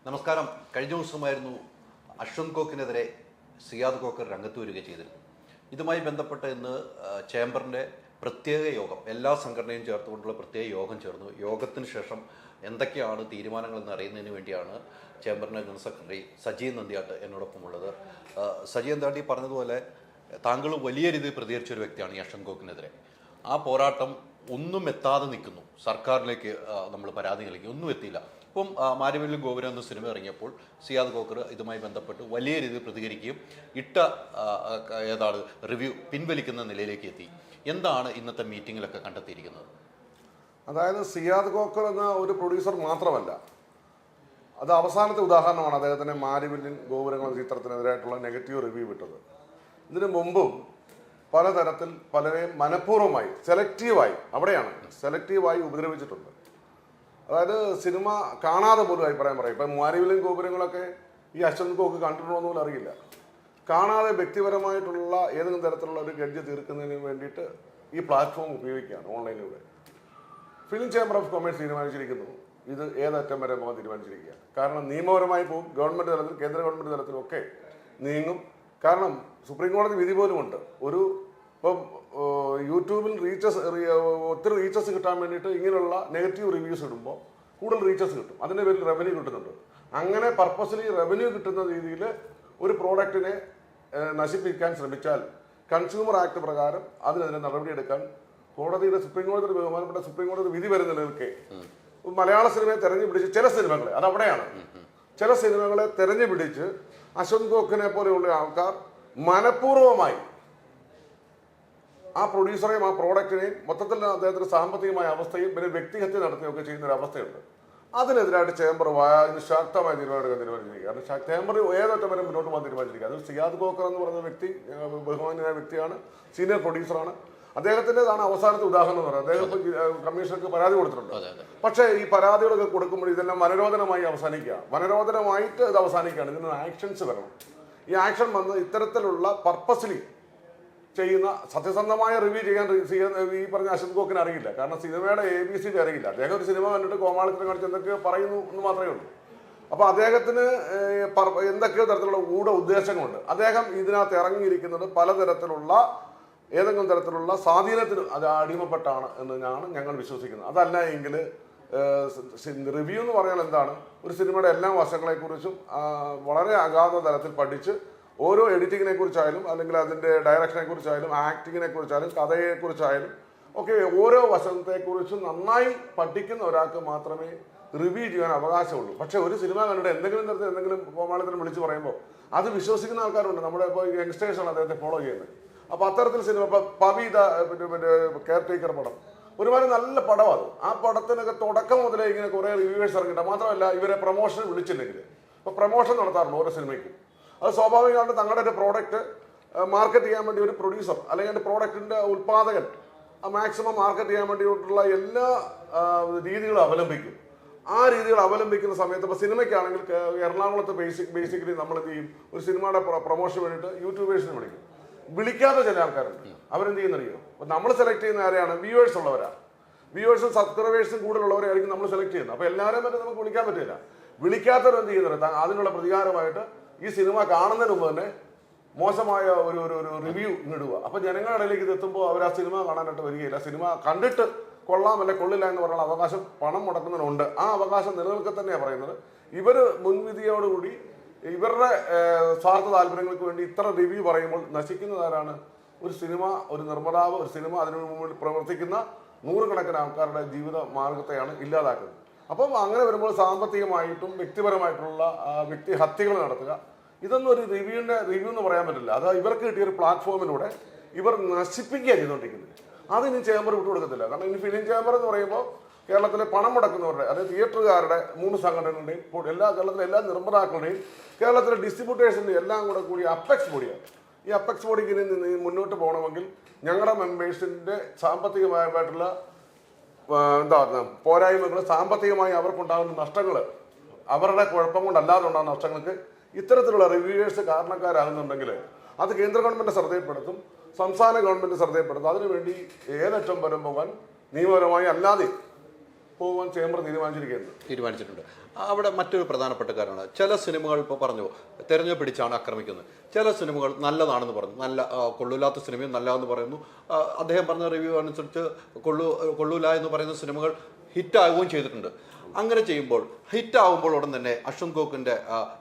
നമസ്കാരം. കഴിഞ്ഞ ദിവസമായിരുന്നു അശ്വന്ത് കോക്കിനെതിരെ സിയാദ് കോക്കർ രംഗത്ത് വരിക ചെയ്തിരുന്നു. ഇതുമായി ബന്ധപ്പെട്ട് ഇന്ന് ചേംബറിൻ്റെ പ്രത്യേക യോഗം, എല്ലാ സംഘടനയും ചേർത്തുകൊണ്ടുള്ള പ്രത്യേക യോഗം ചേർന്നു. യോഗത്തിന് ശേഷം എന്തൊക്കെയാണ് തീരുമാനങ്ങളെന്ന് അറിയുന്നതിന് വേണ്ടിയാണ് ചേംബറിൻ്റെ ജനറൽ സെക്രട്ടറി സജി നന്ദിയാട്ട് എന്നോടൊപ്പമുള്ളത്. സജി നന്ദിയാട്ട് പറഞ്ഞതുപോലെ താങ്കൾ വലിയ രീതിയിൽ പ്രതികരിച്ചൊരു വ്യക്തിയാണ് ഈ അശ്വന്ത് കോക്കിനെതിരെ. ആ പോരാട്ടം ഒന്നും എത്താതെ നിൽക്കുന്നു. സർക്കാരിലേക്ക് നമ്മൾ പരാതി നൽകി, ഒന്നും എത്തിയില്ല. ഇപ്പം മാരിവെല്ലും ഗോപുരം എന്ന സിനിമ ഇറങ്ങിയപ്പോൾ സിയാദ് കോക്കർ ഇതുമായി ബന്ധപ്പെട്ട് വലിയ രീതിയിൽ പ്രതികരിക്കുകയും റിവ്യൂ പിൻവലിക്കുന്ന നിലയിലേക്ക് എത്തി. എന്താണ് ഇന്നത്തെ മീറ്റിങ്ങിലൊക്കെ കണ്ടെത്തിയിരിക്കുന്നത്? അതായത് സിയാദ് കോക്കർ എന്ന ഒരു പ്രൊഡ്യൂസർ മാത്രമല്ല, അത് അവസാനത്തെ ഉദാഹരണമാണ് അദ്ദേഹത്തിൻ്റെ മാരിവെല്ലിൻ ഗോപുരങ്ങൾ എന്ന ചിത്രത്തിനെതിരായിട്ടുള്ള നെഗറ്റീവ് റിവ്യൂ വിട്ടത്. ഇതിനു മുമ്പും പലതരത്തിൽ പലരെയും മനഃപൂർവ്വമായി സെലക്റ്റീവായി ഉപദ്രവിച്ചിട്ടുണ്ട്. അതായത് സിനിമ കാണാതെ പോലും അഭിപ്രായം പറയും. ഇപ്പം മാരിവെല്ലിൻ ഗോപുരങ്ങളൊക്കെ ഈ അശ്വന്ത് കോക്ക് കണ്ടിട്ടുണ്ടോ പോലും അറിയില്ല. കാണാതെ വ്യക്തിപരമായിട്ടുള്ള ഏതെങ്കിലും തരത്തിലുള്ള ഒരു ഗഡ്ജ് തീർക്കുന്നതിന് വേണ്ടിയിട്ട് ഈ പ്ലാറ്റ്ഫോം ഉപയോഗിക്കുകയാണ് ഓൺലൈനിലൂടെ. ഫിലിം ചേംബർ ഓഫ് കൊമേഴ്സ് തീരുമാനിച്ചിരിക്കുന്നു ഇത് ഏതറ്റം വരെ പോകാൻ തീരുമാനിച്ചിരിക്കുക. കാരണം നിയമപരമായി പോകും, ഗവൺമെൻറ് തലത്തിൽ കേന്ദ്ര ഗവൺമെൻറ് തലത്തിലൊക്കെ നീങ്ങും. കാരണം സുപ്രീം കോടതി വിധി പോലുമുണ്ട്. ഇപ്പം യൂട്യൂബിൽ ഒത്തിരി റീച്ചസ് കിട്ടാൻ വേണ്ടിയിട്ട് ഇങ്ങനെയുള്ള നെഗറ്റീവ് റിവ്യൂസ് ഇടുമ്പോൾ കൂടുതൽ റീച്ചസ് കിട്ടും, അതിൻ്റെ പേരിൽ റവന്യൂ കിട്ടുന്നുണ്ട്. അങ്ങനെ പർപ്പസ്ലി റവന്യൂ കിട്ടുന്ന രീതിയിൽ ഒരു പ്രോഡക്റ്റിനെ നശിപ്പിക്കാൻ ശ്രമിച്ചാൽ കൺസ്യൂമർ ആക്ട് പ്രകാരം അതിനെതിരെ നടപടിയെടുക്കാൻ സുപ്രീം കോടതിയുടെ ബഹുമാനപ്പെട്ട സുപ്രീം കോടതി വിധി വരുന്ന നിലനിൽക്കെ മലയാള സിനിമയെ തെരഞ്ഞു പിടിച്ച് ചില സിനിമകളെ, അതവിടെയാണ്, ചില സിനിമകളെ തെരഞ്ഞു പിടിച്ച് അശ്വന്ത് കോക്കിനെ പോലെയുള്ള ആൾക്കാർ മനഃപൂർവ്വമായി ആ പ്രൊഡ്യൂസറെയും ആ പ്രോഡക്റ്റിനെയും മൊത്തത്തിൽ അദ്ദേഹത്തിന് സാമ്പത്തികമായ അവസ്ഥയും പിന്നെ വ്യക്തിഹത്യ നടത്തുകയൊക്കെ ചെയ്യുന്ന ഒരു അവസ്ഥയുണ്ട്. അതിനെതിരായിട്ട് ചേംബർ ശക്തമായി തീരുമാനിച്ചിരിക്കുക. കാരണം ചേംബർ ഏതൊറ്റം വരെ മുന്നോട്ട് പോകാൻ തീരുമാനിച്ചിരിക്കുക. അത് സിയാദ് കോക്കർ എന്ന് പറയുന്ന വ്യക്തി ബഹുമാന്യനായ വ്യക്തിയാണ്, സീനിയർ പ്രൊഡ്യൂസറാണ്. അദ്ദേഹത്തിൻ്റെതാണ് അവസാനത്തെ ഉദാഹരണം എന്ന് പറയുന്നത്. അദ്ദേഹം കമ്മീഷണർക്ക് പരാതി കൊടുത്തിട്ടുണ്ട്. പക്ഷേ ഈ പരാതികളൊക്കെ കൊടുക്കുമ്പോൾ ഇതെല്ലാം മനരോധനമായി അവസാനിക്കുക. മനരോധനമായിട്ട് ഇത് അവസാനിക്കുകയാണ്. ഇതിന് ആക്ഷൻസ് വരണം. ഈ ആക്ഷൻ വന്ന് ഇത്തരത്തിലുള്ള പർപ്പസ്ലി ചെയ്യുന്ന സത്യസന്ധമായ റിവ്യൂ ചെയ്യാൻ ഈ പറഞ്ഞ അശ്വന്ത് കോക്കിന് അറിയില്ല. കാരണം സിനിമയുടെ ABC അറിയില്ല. അദ്ദേഹം ഒരു സിനിമ കണ്ടിട്ട് കോമാളിത്തരം കാണിച്ച് എന്തൊക്കെയോ പറയുന്നു എന്ന് മാത്രമേ ഉള്ളൂ. അപ്പോൾ അദ്ദേഹത്തിന് എന്തൊക്കെയോ തരത്തിലുള്ള ഉദ്ദേശങ്ങളുണ്ട്. അദ്ദേഹം ഇതിനകത്ത് ഇറങ്ങിയിരിക്കുന്നത് പലതരത്തിലുള്ള ഏതെങ്കിലും തരത്തിലുള്ള സ്വാധീനത്തിന് അത് അടിമപ്പെട്ടാണ് എന്നാണ് ഞങ്ങൾ വിശ്വസിക്കുന്നത്. അതല്ല എങ്കിൽ റിവ്യൂ എന്ന് പറഞ്ഞാൽ എന്താണ്? ഒരു സിനിമയുടെ എല്ലാ വശങ്ങളെക്കുറിച്ചും വളരെ അഗാധ തലത്തിൽ പഠിച്ച് ഓരോ എഡിറ്റിങ്ങിനെ കുറിച്ചായാലും അല്ലെങ്കിൽ അതിൻ്റെ ഡയറക്ഷനെ കുറിച്ചായാലും ആക്ടിങ്ങിനെ കുറിച്ചായാലും കഥയെക്കുറിച്ചായാലും ഒക്കെ ഓരോ വശത്തെക്കുറിച്ചും നന്നായി പഠിക്കുന്ന ഒരാൾക്ക് മാത്രമേ റിവ്യൂ ചെയ്യാൻ അവകാശമുള്ളൂ. പക്ഷേ ഒരു സിനിമ കണ്ടിട്ട് എന്തെങ്കിലും തരത്തിൽ എന്തെങ്കിലും കോമാളിത്തരം വിളിച്ച് പറയുമ്പോൾ അത് വിശ്വസിക്കുന്ന ആൾക്കാരുണ്ട്. നമ്മുടെ ഇപ്പോൾ യങ്സ്റ്റേഴ്സാണ് അദ്ദേഹത്തെ ഫോളോ ചെയ്യുന്നത്. അപ്പോൾ അത്തരത്തിൽ സിനിമ ഇപ്പോൾ പവീത പിന്നെ കെയർ ടേക്കർ പടം ഒരുമാതിരി നല്ല പടമാണ്. ആ പടത്തിനൊക്കെ തുടക്കം മുതലേ ഇങ്ങനെ കുറേ റിവ്യൂവേഴ്സ് ഇറങ്ങിയിട്ട്, മാത്രമല്ല ഇവരെ പ്രൊമോഷൻ വിളിച്ചില്ലെങ്കിൽ ഇപ്പോൾ പ്രൊമോഷൻ നടത്താറുണ്ട് ഓരോ സിനിമയ്ക്കും. അത് സ്വാഭാവികമായിട്ട് തങ്ങളുടെ ഒരു പ്രോഡക്റ്റ് മാർക്കറ്റ് ചെയ്യാൻ വേണ്ടി ഒരു പ്രൊഡ്യൂസർ അല്ലെങ്കിൽ എൻ്റെ പ്രോഡക്റ്റിൻ്റെ ഉൽപ്പാദകൻ മാക്സിമം മാർക്കറ്റ് ചെയ്യാൻ വേണ്ടിയിട്ടുള്ള എല്ലാ രീതികളും അവലംബിക്കും. ആ രീതികൾ അവലംബിക്കുന്ന സമയത്ത് ഇപ്പോൾ സിനിമയ്ക്കാണെങ്കിൽ എറണാകുളത്ത് ബേസിക്കലി നമ്മൾ എന്ത് ചെയ്യും, ഒരു സിനിമയുടെ പ്രൊമോഷൻ വേണ്ടിയിട്ട് യൂട്യൂബേഴ്സിനെ വിളിക്കാത്ത ചില ആൾക്കാരുണ്ട്. അവരെന്ത് ചെയ്യുന്നറിയോ? അപ്പോൾ നമ്മൾ സെലക്ട് ചെയ്യുന്ന ആരെയാണ്? വ്യൂവേഴ്സ് ഉള്ളവരാണ്. വ്യൂവേഴ്സും സബ്സ്ക്രൈബേഴ്സും കൂടുതലുള്ളവരായിരിക്കും നമ്മൾ സെലക്ട് ചെയ്യുന്നത്. അപ്പോൾ എല്ലാവരെയും പറ്റി നമുക്ക് വിളിക്കാൻ പറ്റില്ല. വിളിക്കാത്തവരെന്ത് ചെയ്യുന്നത്? അതിനുള്ള പ്രതികാരമായിട്ട് ഈ സിനിമ കാണുന്നതിന് മുമ്പ് തന്നെ മോശമായ ഒരു റിവ്യൂ ഇടുക. അപ്പോൾ ജനങ്ങളുടെ ഇടയിലേക്ക് ഇത് എത്തുമ്പോൾ അവർ ആ സിനിമ കാണാനായിട്ട് വരികയില്ല. സിനിമ കണ്ടിട്ട് കൊള്ളാം അല്ലെ കൊള്ളില്ല എന്ന് പറഞ്ഞാൽ അവകാശം പണം മുടക്കുന്നതിനുണ്ട്. ആ അവകാശം നിലനിൽക്കെ തന്നെയാണ് പറയുന്നത്. ഇവർ മുൻവിധിയോടുകൂടി ഇവരുടെ സ്വാർത്ഥ താല്പര്യങ്ങൾക്ക് വേണ്ടി ഇത്ര റിവ്യൂ പറയുമ്പോൾ നശിക്കുന്നതാരാണ്? ഒരു സിനിമ, ഒരു നിർമ്മാതാവ്, ഒരു സിനിമ, അതിനു മുമ്പിൽ പ്രവർത്തിക്കുന്ന നൂറുകണക്കിന് ആൾക്കാരുടെ ജീവിത മാർഗത്തെയാണ് ഇല്ലാതാക്കുന്നത്. അപ്പം അങ്ങനെ വരുമ്പോൾ സാമ്പത്തികമായിട്ടും വ്യക്തിപരമായിട്ടുള്ള വ്യക്തിഹത്യകൾ നടത്തുക, ഇതൊന്നും ഒരു റിവ്യൂ എന്ന് പറയാൻ പറ്റില്ല. അത് ഇവർക്ക് കിട്ടിയൊരു പ്ലാറ്റ്ഫോമിലൂടെ ഇവർ നശിപ്പിക്കുകയാണ് ചെയ്തുകൊണ്ടിരിക്കുന്നത്. അതിനി ചേംബർ വിട്ടുകൊടുക്കത്തില്ല. കാരണം ഇനി ഫിലിം ചേംബർ എന്ന് പറയുമ്പോൾ കേരളത്തിലെ പണം മുടക്കുന്നവരുടെ, അതായത് തിയേറ്ററുകാരുടെ 3 സംഘടനകളുടെയും കേരളത്തിലെ എല്ലാ നിർമ്മാതാക്കളുടെയും കേരളത്തിലെ ഡിസ്ട്രിബ്യൂട്ടേഴ്സിൻ്റെ എല്ലാം കൂടി അപ്പെക്സ് ബോഡിയാണ്. ഈ അപ്പെക്സ് ബോഡിക്ക് ഇനി മുന്നോട്ട് പോകണമെങ്കിൽ ഞങ്ങളുടെ മെമ്പേഴ്സിൻ്റെ സാമ്പത്തികമായിട്ടുള്ള പോരായ്മകൾ, സാമ്പത്തികമായി അവർക്കുണ്ടാകുന്ന നഷ്ടങ്ങൾ, അവരുടെ കുഴപ്പം കൊണ്ടല്ലാതെ ഉണ്ടാകുന്ന നഷ്ടങ്ങൾക്ക് ഇത്തരത്തിലുള്ള റിവ്യൂവേഴ്സ് കാരണക്കാരാകുന്നുണ്ടെങ്കിൽ അത് കേന്ദ്ര ഗവൺമെൻറ് ശ്രദ്ധയിൽപ്പെടുത്തും, സംസ്ഥാന ഗവൺമെൻറ് ശ്രദ്ധയിൽപ്പെടുത്തും. അതിനുവേണ്ടി ഏതറ്റം വരെ പോകാൻ നിയമപരമായി അല്ലാതെ പോകാൻ ചേംബർ തീരുമാനിച്ചിട്ടുണ്ട്. അവിടെ മറ്റൊരു പ്രധാനപ്പെട്ട കാര്യമാണ്, ചില സിനിമകൾ ഇപ്പോൾ പറഞ്ഞു തെരഞ്ഞു പിടിച്ചാണ് ആക്രമിക്കുന്നത്. ചില സിനിമകൾ നല്ലതാണെന്ന് പറഞ്ഞു, നല്ല കൊള്ളൂലാത്ത സിനിമയും നല്ലതെന്ന് പറയുന്നു. അദ്ദേഹം പറഞ്ഞ റിവ്യൂ അനുസരിച്ച് കൊള്ളൂല എന്ന് പറയുന്ന സിനിമകൾ ഹിറ്റാകുകയും ചെയ്തിട്ടുണ്ട്. അങ്ങനെ ചെയ്യുമ്പോൾ ഹിറ്റാകുമ്പോൾ ഉടൻ തന്നെ അശ്വന്ത് ഗോക്കിൻ്റെ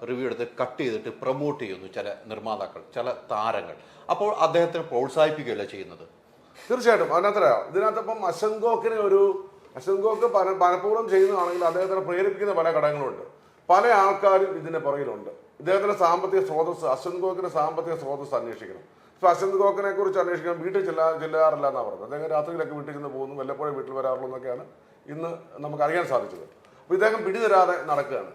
റിവ്യൂ എടുത്ത് കട്ട് ചെയ്തിട്ട് പ്രൊമോട്ട് ചെയ്യുന്നു ചില നിർമ്മാതാക്കൾ, ചില താരങ്ങൾ. അപ്പോൾ അദ്ദേഹത്തിനെ പ്രോത്സാഹിപ്പിക്കുകയല്ല ചെയ്യുന്നത്. തീർച്ചയായിട്ടും ഇതിനകത്തിപ്പം അശ്വന്ത് ഗോക്ക് പലപ്പോഴും ചെയ്യുന്നതാണെങ്കിൽ അദ്ദേഹത്തിനെ പ്രേരിപ്പിക്കുന്ന പല ഘടകങ്ങളുണ്ട്. പല ആൾക്കാരും ഇതിന്റെ പുറകിലുണ്ട്. ഇദ്ദേഹത്തിന്റെ സാമ്പത്തിക സ്രോതസ്, അശ്വന്ത് ഗോക്കിന്റെ സാമ്പത്തിക സ്രോതസ് അന്വേഷിക്കണം. ഇപ്പൊ അശ്വന്ത് ഗോക്കിനെ കുറിച്ച് അന്വേഷിക്കാൻ വീട്ടിൽ ചെല്ലാറില്ല എന്നാണ് പറഞ്ഞത്. അദ്ദേഹം രാത്രിയിലൊക്കെ വീട്ടിൽ ചെന്ന് പോകുന്നു, വല്ലപ്പോഴും വീട്ടിൽ വരാറുള്ളൂ എന്നൊക്കെയാണ് ഇന്ന് നമുക്ക് അറിയാൻ സാധിച്ചത്. അപ്പോൾ ഇദ്ദേഹം പിടിതരാതെ നടക്കുകയാണ്.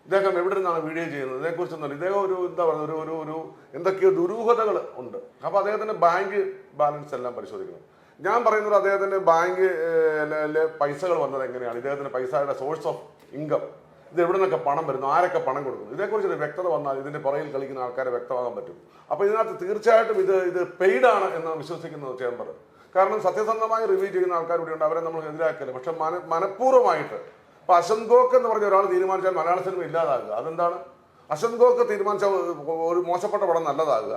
ഇദ്ദേഹം എവിടെ നിന്നാണ് വീഡിയോ ചെയ്യുന്നത് ഇതേക്കുറിച്ചൊന്നുമില്ല. ഇദ്ദേഹം എന്താ പറയുക, ഒരു എന്തൊക്കെയോ ദുരൂഹതകൾ ഉണ്ട്. അപ്പോൾ അദ്ദേഹത്തിന്റെ ബാങ്ക് ബാലൻസ് എല്ലാം പരിശോധിക്കണം. ഞാൻ പറയുന്നത് അദ്ദേഹത്തിന്റെ ബാങ്കിലെ പൈസകൾ വന്നത് എങ്ങനെയാണ്, ഇദ്ദേഹത്തിന്റെ പൈസയുടെ സോഴ്സ് ഓഫ് ഇൻകം, ഇത് എവിടെ നിന്നൊക്കെ പണം വരുന്നു, ആരൊക്കെ പണം കൊടുക്കുന്നു, ഇതേക്കുറിച്ചൊരു വ്യക്തത വന്നാൽ ഇതിന്റെ പുറകിൽ കളിക്കുന്ന ആൾക്കാരെ വ്യക്തമാകാൻ പറ്റും. അപ്പോൾ ഇതിനകത്ത് തീർച്ചയായിട്ടും ഇത് പെയ്ഡാണ് എന്ന് വിശ്വസിക്കുന്നത് ചേംബർ. കാരണം സത്യസന്ധമായി റിവ്യൂ ചെയ്യുന്ന ആൾക്കാർ ഇവിടെയുണ്ട്, അവരെ നമ്മൾ എതിരാക്കില്ല. പക്ഷെ മനഃപൂർവ്വമായിട്ട് ഇപ്പൊ അശ്വന്ത് ഗോക്ക് എന്ന് പറഞ്ഞ ഒരാൾ തീരുമാനിച്ചാൽ മലയാള സിനിമ ഇല്ലാതാകുക. അതെന്താണ്? അശ്വന്ത് ഗോക്ക് തീരുമാനിച്ച ഒരു മോശപ്പെട്ട പടം നല്ലതാകുക,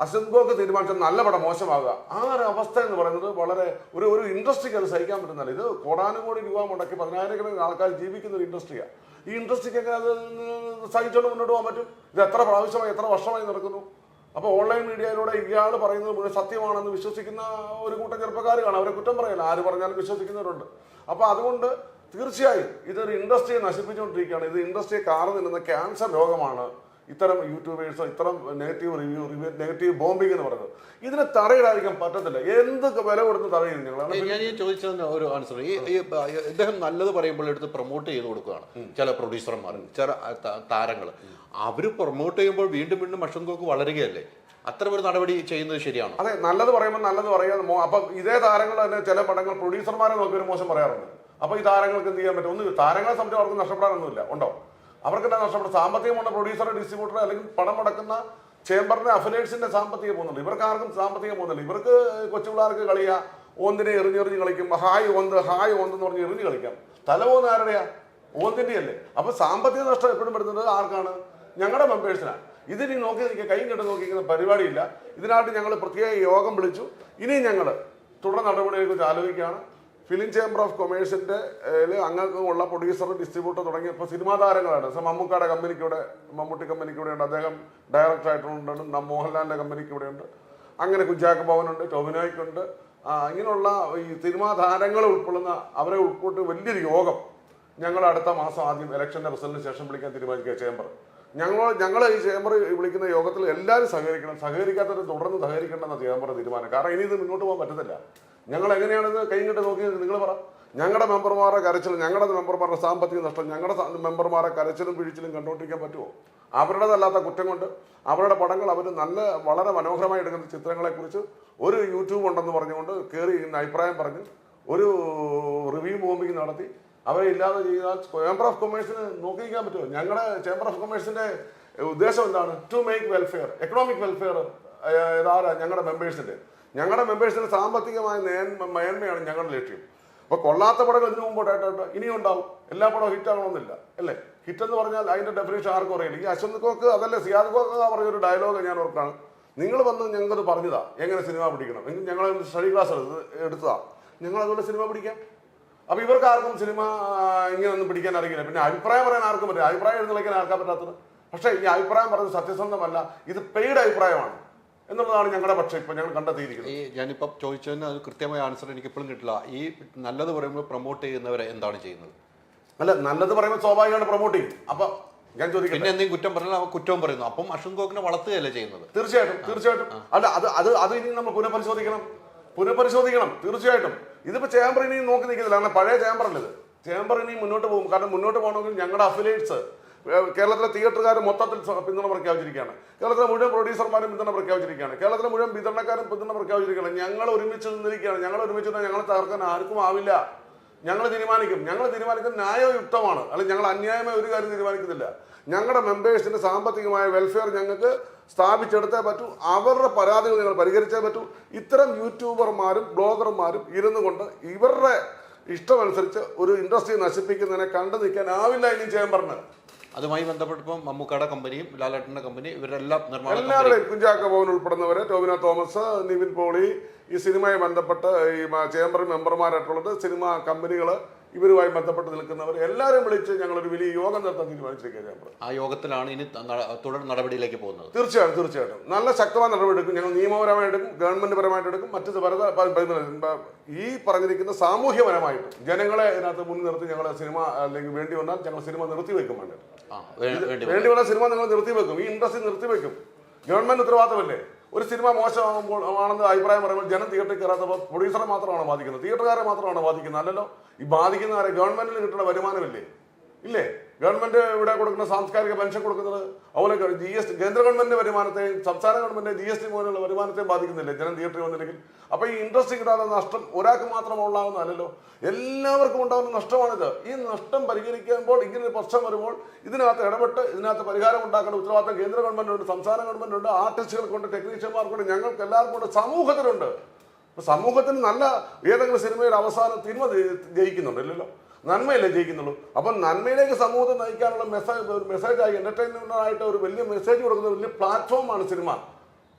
അശ്വന്ത് ഗോക്ക് തീരുമാനിച്ചാൽ നല്ല പടം മോശമാകുക. ആ ഒരു അവസ്ഥ എന്ന് പറയുന്നത് വളരെ ഒരു ഇൻഡസ്ട്രിക്ക് അത് സഹിക്കാൻ പറ്റുന്നില്ല. ഇത് കോടാനുകോടി രൂപ മുടക്കി 10,000 ആൾക്കാർ ജീവിക്കുന്ന ഒരു ഇൻഡസ്ട്രിയാണ്. ഈ ഇൻഡസ്ട്രിക്ക് എങ്ങനെ അത് സഹിച്ചുകൊണ്ട് മുന്നോട്ട് പോകാൻ പറ്റും? ഇത് എത്ര പ്രാവശ്യമായി എത്ര വർഷമായി നടക്കുന്നു. അപ്പോൾ ഓൺലൈൻ മീഡിയയിലൂടെ ഇയാൾ പറയുന്നത് മുഴുവൻ സത്യമാണെന്ന് വിശ്വസിക്കുന്ന ഒരു കൂട്ടം ചെറുപ്പക്കാർ കാണാം. അവരെ കുറ്റം പറയില്ല, ആര് പറഞ്ഞാലും വിശ്വസിക്കുന്നവരുണ്ട്. അപ്പോൾ അതുകൊണ്ട് തീർച്ചയായും ഇതൊരു ഇൻഡസ്ട്രിയെ നശിപ്പിച്ചുകൊണ്ടിരിക്കുകയാണ്. ഇത് ഇൻഡസ്ട്രിയെ കാർന്നു നിൽക്കുന്ന ക്യാൻസർ രോഗമാണ് ഇത്തരം യൂട്യൂബേഴ്സോ ഇത്തരം നെഗറ്റീവ് റിവ്യൂ നെഗറ്റീവ് ബോംബിംഗ് എന്ന് പറയുന്നത്. ഇതിനെ തടയിടാതിരിക്കാൻ പറ്റത്തില്ല. എന്ത് വില കൊടുത്ത് തടയും ഞങ്ങൾ. ഞാൻ ചോദിച്ചതിന് ഒരു ആൻസർ, ഈ ഇദ്ദേഹം നല്ലത് പറയുമ്പോൾ എടുത്ത് പ്രൊമോട്ട് ചെയ്ത് കൊടുക്കുകയാണ് ചില പ്രൊഡ്യൂസർമാർ, ചില താരങ്ങൾ. അവർ പ്രൊമോട്ട് ചെയ്യുമ്പോൾ വീണ്ടും വീണ്ടും അശ്വന്ത് ഗോക്ക് വളരുകയല്ലേ? അത്തരം ഒരു നടപടി ചെയ്യുന്നത് ശരിയാണോ? അതെ, നല്ലത് പറയുമ്പോൾ നല്ലത് പറയാതെ അപ്പൊ ഇതേ താരങ്ങൾ തന്നെ ചില പടങ്ങൾ പ്രൊഡ്യൂസർമാരെ നോക്കി ഒരു മോശം പറയാറുണ്ട്. അപ്പൊ ഈ താരങ്ങൾക്ക് എന്ത് ചെയ്യാൻ പറ്റും? ഒന്നും താരങ്ങളെ സംബന്ധിച്ച് അവർക്ക് നഷ്ടപ്പെടാനൊന്നുമില്ല. ഉണ്ടോ? അവർക്ക് എന്താ നഷ്ടപ്പെടും? സാമ്പത്തികമുണ്ട്. പ്രൊഡ്യൂസറെ, ഡിസ്ട്രിബ്യൂട്ടറെ അല്ലെങ്കിൽ പണം മുടക്കുന്ന ചേംബറിന്റെ അഫിലിയേറ്റ്സിന്റെ സാമ്പത്തികം പോകുന്നുണ്ട്. ഇവർക്ക് ആർക്കും സാമ്പത്തികം പോകുന്നില്ല. ഇവർക്ക് കൊച്ചുപിള്ളേർക്ക് കളിയാ, ഓന്തിനെ എറിഞ്ഞെറിഞ്ഞ് കളിക്കും. ഹായ് ഓന്ത് എന്ന് പറഞ്ഞ് എറിഞ്ഞ് കളിക്കാം. തല പോകുന്ന ആരുടെയാ? ഓന്തിന്റെ അല്ലേ? അപ്പൊ സാമ്പത്തിക നഷ്ടം എപ്പോഴും വരുന്നത് ആർക്കാണ്? ഞങ്ങളുടെ മെമ്പേഴ്സിനാണ്. ഇതിനി നോക്കി നിൽക്കുക, കൈ കെട്ട് നോക്കിക്കുന്ന പരിപാടിയില്ല. ഇതിനായിട്ട് ഞങ്ങൾ പ്രത്യേക യോഗം വിളിച്ചു. ഇനിയും ഞങ്ങൾ തുടർ നടപടികളെ കുറിച്ച് ആലോചിക്കുകയാണ്. ഫിലിം ചേംബർ ഓഫ് കൊമേഴ്സിന്റെ അംഗങ്ങളുള്ള പ്രൊഡ്യൂസർ, ഡിസ്ട്രിബ്യൂട്ടർ തുടങ്ങിയ ഇപ്പോൾ സിനിമാ താരങ്ങളാണ്. മമ്മൂക്കയുടെ കമ്പനിക്ക് മമ്മൂട്ടി കമ്പനിക്ക് ഇവിടെയുണ്ട്, അദ്ദേഹം ഡയറക്ടർ ആയിട്ടുണ്ട്. മോഹൻലാലിന്റെ കമ്പനിക്ക് ഇവിടെയുണ്ട്. അങ്ങനെ കുഞ്ചാക്കോ ഭവനുണ്ട്, ടോവിനോയ്ക്കുണ്ട്. ഇങ്ങനെയുള്ള ഈ സിനിമാ താരങ്ങളെ ഉൾക്കൊള്ളുന്ന അവരെ ഉൾപ്പെട്ട് വലിയൊരു യോഗം ഞങ്ങൾ അടുത്ത മാസം ആദ്യം ഇലക്ഷന്റെ റിസൾട്ടിന് ശേഷം വിളിക്കാൻ തീരുമാനിക്കുക ചേംബർ. ഞങ്ങൾ ഈ ചേംബർ വിളിക്കുന്ന യോഗത്തിൽ എല്ലാവരും സഹകരിക്കണം. സഹകരിക്കാത്തവർ തുടർന്ന് സഹകരിക്കേണ്ടെന്ന ചേംബർ തീരുമാനം. കാരണം ഇനി ഇത് മുന്നോട്ട് പോകാൻ പറ്റത്തില്ല. ഞങ്ങൾ എങ്ങനെയാണിത് കൈകിട്ട് നോക്കി നിങ്ങൾ പറ. ഞങ്ങളുടെ മെമ്പർമാരെ കരച്ചിലും ഞങ്ങളുടെ മെമ്പർമാരുടെ സാമ്പത്തിക നഷ്ടം ഞങ്ങളുടെ മെമ്പർമാരെ കരച്ചിലും പിഴിച്ചിലും കണ്ടുകൊണ്ടിരിക്കാൻ പറ്റുമോ? അവരുടേതല്ലാത്ത കുറ്റം കൊണ്ട് അവരുടെ പടങ്ങൾ അവർ വളരെ മനോഹരമായി എടുക്കുന്ന ചിത്രങ്ങളെക്കുറിച്ച് ഒരു യൂട്യൂബ് ഉണ്ടെന്ന് പറഞ്ഞുകൊണ്ട് കയറി അഭിപ്രായം പറഞ്ഞ് ഒരു റിവ്യൂ ബോംബിങ് നടത്തി അവരെ ഇല്ലാതെ ചെയ്താൽ ചേംബർ ഓഫ് കൊമേഴ്സിന് നോക്കിയിരിക്കാൻ പറ്റുമോ? ഞങ്ങളുടെ ചേംബർ ഓഫ് കൊമേഴ്സിന്റെ ഉദ്ദേശം എന്താണ്? To make welfare, economic welfare. ഞങ്ങളുടെ മെമ്പേഴ്സിന്റെ സാമ്പത്തികമായ മേന്മയാണ് ഞങ്ങളുടെ ലക്ഷ്യം. അപ്പൊ കൊള്ളാത്ത പടങ്ങൾ ഇതിനു മുമ്പോട്ടായിട്ട് ഇനിയും ഉണ്ടാവും. എല്ലാ പടവും ഹിറ്റ് ആകണമെന്നില്ല അല്ലേ? ഹിറ്റ് എന്ന് പറഞ്ഞാൽ അതിന്റെ ഡെഫിനേഷൻ ആർക്കും അറിയില്ല. ഈ അശ്വന്ത് ഗോക്ക് അതല്ലേ സിയാദ് ഗോക്ക് പറഞ്ഞൊരു ഡയലോഗ് ഞാൻ ഓർക്കാണ്. നിങ്ങൾ വന്ന് ഞങ്ങൾക്ക് പറഞ്ഞതാ എങ്ങനെ സിനിമ പിടിക്കണം, ഞങ്ങൾ സ്റ്റഡി ക്ലാസ് എടുത്തതാ, ഞങ്ങൾ അതുകൊണ്ട് സിനിമ പിടിക്കാം. അപ്പൊ ഇവർക്ക് ആർക്കും സിനിമ ഇങ്ങനെയൊന്നും പിടിക്കാൻ അറിയില്ല. പിന്നെ അഭിപ്രായം പറയാൻ ആർക്കും പറ്റില്ല, അഭിപ്രായം എഴുന്നള്ളിക്കാൻ ആർക്കാൻ പറ്റാത്തത്. പക്ഷേ ഈ അഭിപ്രായം പറയുന്നത് സത്യസന്ധമല്ല, ഇത് പെയ്ഡ് അഭിപ്രായമാണ് എന്നുള്ളതാണ് ഞങ്ങളുടെ പക്ഷം ഇപ്പൊ ഞങ്ങൾ കണ്ടെത്തിയിരിക്കുന്നത്. ഞാനിപ്പോൾ ചോദിച്ചതിന് അത് കൃത്യമായ ആൻസർ എനിക്ക് ഇപ്പോഴും കിട്ടില്ല. ഈ നല്ലത് പറയുമ്പോൾ പ്രൊമോട്ട് ചെയ്യുന്നവരെ എന്താണ് ചെയ്യുന്നത്? അല്ല, നല്ലത് പറയുമ്പോൾ സ്വാഭാവികമാണ് പ്രൊമോട്ട് ചെയ്യും. അപ്പൊ ഞാൻ ചോദിക്കും, പിന്നെ എന്തെങ്കിലും കുറ്റം പറഞ്ഞാൽ കുറ്റവും പറയുന്നു. അപ്പം അശ്വന്ത് ഗോക്കിനെ വളർത്തുകയല്ലേ ചെയ്യുന്നത്? തീർച്ചയായിട്ടും. അല്ല, അത് ഇനി നമ്മൾ പുനഃപരിശോധിക്കണം തീർച്ചയായിട്ടും. ഇതിപ്പോ ചേംബർ ഇനിയും നോക്കി നിൽക്കുന്നില്ല. കാരണം പഴയ ചേംബറല്ലത്. ചേംബർ ഇനിയും മുന്നോട്ട് പോകും. കാരണം മുന്നോട്ട് പോകണമെങ്കിൽ ഞങ്ങളുടെ അഫിലിയേറ്റ്സ് കേരളത്തിലെ തിയേറ്ററുകാർ മൊത്തത്തിൽ പിന്തുണ പ്രഖ്യാപിച്ചിരിക്കുകയാണ്. കേരളത്തിലെ മുഴുവൻ പ്രൊഡ്യൂസർമാരും പിന്തുണ പ്രഖ്യാപിച്ചിരിക്കുകയാണ്. കേരളത്തിലെ മുഴുവൻ വിതരണക്കാരും പിന്തുണ പ്രഖ്യാപിച്ചിരിക്കുകയാണ്. ഞങ്ങൾ ഒരുമിച്ച് നിന്നിരിക്കുകയാണ്. ഞങ്ങൾ തകർക്കാൻ ആർക്കും ആവില്ല. ഞങ്ങൾ തീരുമാനിക്കും. ന്യായയുക്തമാണ്. അല്ലെങ്കിൽ ഞങ്ങൾ അന്യായമായ ഒരു കാര്യം തീരുമാനിക്കുന്നില്ല. ഞങ്ങളുടെ മെമ്പേഴ്സിന്റെ സാമ്പത്തികമായ വെൽഫെയർ ഞങ്ങൾക്ക് സ്ഥാപിച്ചെടുത്തേ പറ്റൂ. അവരുടെ പരാതികൾ ഞങ്ങൾ പരിഹരിച്ചേ പറ്റൂ. ഇത്തരം യൂട്യൂബർമാരും ബ്ലോഗർമാരും ഇരുന്നു കൊണ്ട് ഇവരുടെ ഇഷ്ടമനുസരിച്ച് ഒരു ഇൻഡസ്ട്രി നശിപ്പിക്കുന്നതിനെ കണ്ടു നിൽക്കാനാവില്ല ഇനി ചേംബറിന്. അതുമായി ബന്ധപ്പെട്ടപ്പോൾ മമ്മൂക്കയുടെ കമ്പനിയും ലാലേട്ടൻ്റെ കമ്പനി ഇവരെല്ലാം നിർമ്മാണ എല്ലാവരുടെയും കുഞ്ചാക്കോ ബോബൻ ഉൾപ്പെടുന്നവരെ, ടോവിനോ തോമസ്, നിവിൻ പോളി, ഈ സിനിമയുമായി ബന്ധപ്പെട്ട് ഈ ചേംബർ മെമ്പർമാരായിട്ടുള്ളത് സിനിമാ കമ്പനികൾ, ഇവരുമായി ബന്ധപ്പെട്ട് നിൽക്കുന്നവർ എല്ലാവരെയും വിളിച്ച് ഞങ്ങളൊരു വലിയ യോഗം നടത്താൻ തീരുമാനിച്ചിരിക്കുക ചേംബർ. ആ യോഗത്തിലാണ് ഇനി തുടർ നടപടിയിലേക്ക് പോകുന്നത്. തീർച്ചയായിട്ടും നല്ല ശക്തമായ നടപടി എടുക്കും. ഞങ്ങൾ നിയമപരമായിട്ട് എടുക്കും, ഗവൺമെന്റ് പരമായിട്ട് എടുക്കും, മറ്റു ഈ പറഞ്ഞിരിക്കുന്ന സാമൂഹ്യപരമായിട്ടും ജനങ്ങളെ ഇതിനകത്ത് മുൻനിർത്തി ഞങ്ങൾ സിനിമ അല്ലെങ്കിൽ വേണ്ടി വന്നാൽ ഞങ്ങൾ സിനിമ നിർത്തിവെക്കും. വേണ്ടി വന്നാൽ സിനിമ ഞങ്ങൾ നിർത്തിവെക്കും, ഈ ഇൻഡസ്ട്രി നിർത്തിവെക്കും. ഗവൺമെന്റ് ഉത്തരവാദിത്തമല്ലേ? ഒരു സിനിമ മോശമാകുമ്പോൾ ആണെന്ന് അഭിപ്രായം പറയുമ്പോൾ ജനം തിയേറ്ററിൽ കയറാത്തപ്പോൾ പ്രൊഡ്യൂസറെ മാത്രമാണ് ബാധിക്കുന്നത്, തിയേറ്ററുകാരെ മാത്രമാണ് ബാധിക്കുന്നത്. അല്ലല്ലോ, ഈ ബാധിക്കുന്നവരെ ഗവൺമെന്റിന് കിട്ടുന്ന വരുമാനമില്ലേ? ഇല്ലേ? ഗവൺമെന്റ് ഇവിടെ കൊടുക്കുന്ന സാംസ്കാരിക പെൻഷൻ കൊടുക്കുന്നത്, അതുപോലെ GST കേന്ദ്ര ഗവൺമെന്റിന്റെ വരുമാനത്തെയും സംസ്ഥാന ഗവൺമെന്റിന്റെ GST പോലുള്ള വരുമാനത്തെയും ബാധിക്കുന്നില്ലേ ജനം തിയേറ്ററിൽ വന്നില്ലെങ്കിൽ? അപ്പൊ ഈ ഇൻഡസ്ട്രി കിട്ടാത്ത നഷ്ടം ഒരാൾക്ക് മാത്രം ഉണ്ടാകുന്നതല്ലോ, എല്ലാവർക്കും ഉണ്ടാകുന്ന നഷ്ടമാണിത്. ഈ നഷ്ടം പരിഹരിക്കുമ്പോൾ, ഇങ്ങനെ ഒരു പ്രശ്നം വരുമ്പോൾ ഇതിനകത്ത് ഇടപെട്ട് ഇതിനകത്ത് പരിഹാരം ഉണ്ടാക്കേണ്ട ഉത്തരവാദിത്തം കേന്ദ്ര ഗവൺമെന്റുണ്ട്, സംസ്ഥാന ഗവൺമെന്റുണ്ട്, ആർട്ടിസ്റ്റുകൾക്കുണ്ട്, ടെക്നീഷ്യന്മാർക്കുണ്ട്, ഞങ്ങൾക്ക് എല്ലാവർക്കും ഉണ്ട്, സമൂഹത്തിനുണ്ട്. സമൂഹത്തിന് നല്ല ഏതെങ്കിലും സിനിമയുടെ അവസാനം തിന്മ ജയിക്കുന്നുണ്ടല്ലോ, നന്മയല്ലേ ജയിക്കുന്നുള്ളൂ. അപ്പം നന്മയിലേക്ക് സമൂഹത്തെ നയിക്കാനുള്ള മെസ്സേജായി എന്റർടൈൻമെന്റായിട്ട് ഒരു വലിയ മെസ്സേജ് കൊടുക്കുന്ന വലിയ പ്ലാറ്റ്ഫോമാണ് സിനിമ.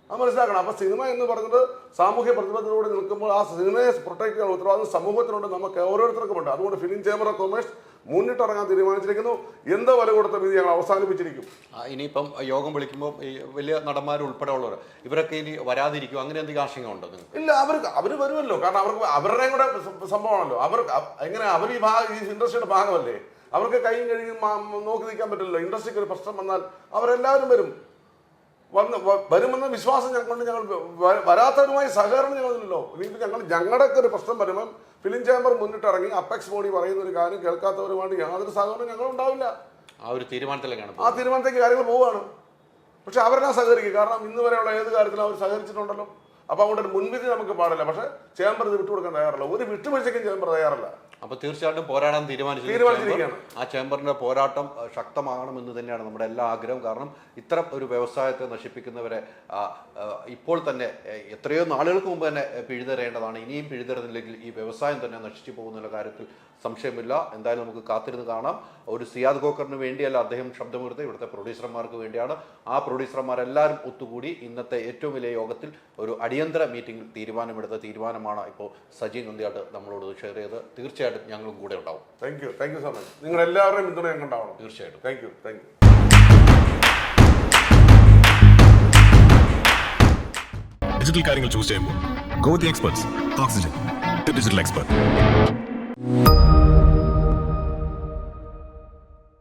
അത് മനസ്സിലാക്കണം. അപ്പം സിനിമ എന്ന് പറയുന്നത് സാമൂഹ്യ പ്രതിബദ്ധതയോടെ നിൽക്കുമ്പോൾ ആ സിനിമയെ പ്രൊട്ടക്ട് ചെയ്യാനുള്ള ഉത്തരവാദിത്വം സമൂഹത്തിനുണ്ട്, നമുക്ക് ഓരോരുത്തർക്കുമുണ്ട്. അതുകൊണ്ട് ഫിലിം ചേംബർ ഓഫ് കൊമേഴ്സ് മുന്നിട്ടിറങ്ങാൻ തീരുമാനിച്ചിരിക്കുന്നു. എന്തോ വില കൊടുത്ത വിധി ഞങ്ങൾ അവസാനിപ്പിച്ചിരിക്കും. ഇനിയിപ്പം യോഗം വിളിക്കുമ്പോൾ ഈ വലിയ നടന്മാർ ഉൾപ്പെടെ ഉള്ളവർ ഇവരൊക്കെ ഇനി വരാതിരിക്കും, അങ്ങനെ എന്തെങ്കിലും ആശങ്ക ഉണ്ടോ? ഇല്ല, അവർ വരുമല്ലോ. കാരണം അവർക്ക് അവരുടെയും കൂടെ സംഭവമാണല്ലോ. എങ്ങനെ അവർ ഈ ഇൻഡസ്ട്രിയുടെ ഭാഗമല്ലേ? അവർക്ക് കൈയും കഴുകി നോക്കി നിൽക്കാൻ പറ്റില്ലല്ലോ. ഇൻഡസ്ട്രിക്ക് ഒരു പ്രശ്നം വന്നാൽ അവരെല്ലാവരും വരുമെന്ന വിശ്വാസം ഞങ്ങളുണ്ട്. ഞങ്ങൾ വരാത്തവരുമായി സഹകരണം ഞങ്ങളില്ലല്ലോ. ഇനിയിപ്പോൾ ഞങ്ങളുടെ ഒരു പ്രശ്നം വരുമ്പം ഫിലിം ചേംബർ മുന്നിട്ടിറങ്ങി അപ്പെക്സ് ബോഡി പറയുന്ന ഒരു കാര്യം കേൾക്കാത്തവരുമായിട്ട് യാതൊരു സഹകരണം ഞങ്ങളുണ്ടാവില്ല. ആ തീരുമാനത്തേക്ക് കാര്യങ്ങൾ പോവുകയാണ്. പക്ഷെ അവരെല്ലാം സഹകരിക്കും. കാരണം ഇന്ന് വരെയുള്ള ഏത് കാര്യത്തിലും അവർ സഹകരിച്ചിട്ടുണ്ടല്ലോ. അപ്പോൾ അവിടെ ഒരു മുൻവിധി നമുക്ക് പാടില്ല. പക്ഷേ ചേംബർ ഇത് വിട്ടുകൊടുക്കാൻ തയ്യാറല്ല, ഒരു വിട്ടുവീഴ്ചയ്ക്കും ചേംബർ തയ്യാറല്ല. അപ്പോൾ തീർച്ചയായിട്ടും പോരാടാൻ തീരുമാനിച്ചിരിക്കുകയാണ്. ആ ചേംബറിന്റെ പോരാട്ടം ശക്തമാകണമെന്ന് തന്നെയാണ് നമ്മുടെ എല്ലാ ആഗ്രഹം. കാരണം ഇത്തരം ഒരു വ്യവസായത്തെ നശിപ്പിക്കുന്നവരെ ഇപ്പോൾ തന്നെ എത്രയോ നാളുകൾക്ക് മുമ്പ് തന്നെ പിഴുതെറിയേണ്ടതാണ്. ഇനിയും പിഴുതെറിഞ്ഞില്ലെങ്കിൽ ഈ വ്യവസായം തന്നെ നശിച്ചു പോകുന്നുള്ള കാര്യത്തിൽ സംശയമില്ല. എന്തായാലും നമുക്ക് കാത്തിരുന്ന് കാണാം. ഒരു സിയാദ് ഖോക്കറിന് വേണ്ടിയല്ല അദ്ദേഹം ശബ്ദമുയർത്തി, ഇവിടുത്തെ പ്രൊഡ്യൂസർമാർക്ക് വേണ്ടിയാണ്. ആ പ്രൊഡ്യൂസർമാരെല്ലാവരും ഒത്തുകൂടി ഇന്നത്തെ ഏറ്റവും വലിയ യോഗത്തിൽ ഒരു അടിയന്തര മീറ്റിംഗിൽ തീരുമാനമെടുത്ത തീരുമാനമാണ് ഇപ്പോൾ സജി നന്ദിയാട്ട് നമ്മളോട് ഷെയർ ചെയ്ത്. തീർച്ചയായിട്ടും ഞങ്ങളും കൂടെ ഉണ്ടാവും. Thank you so much. നിങ്ങൾ എല്ലാവരുടെയും പിന്തുണ ഞങ്ങൾക്ക് ഉണ്ടാവണം. തീർച്ചയായിട്ടും. Thank you. ഡിജിറ്റൽ കാര്യങ്ങൾ ചൂസ് ചെയ്യുമ്പോൾ go the experts. Oxygen, digital expert.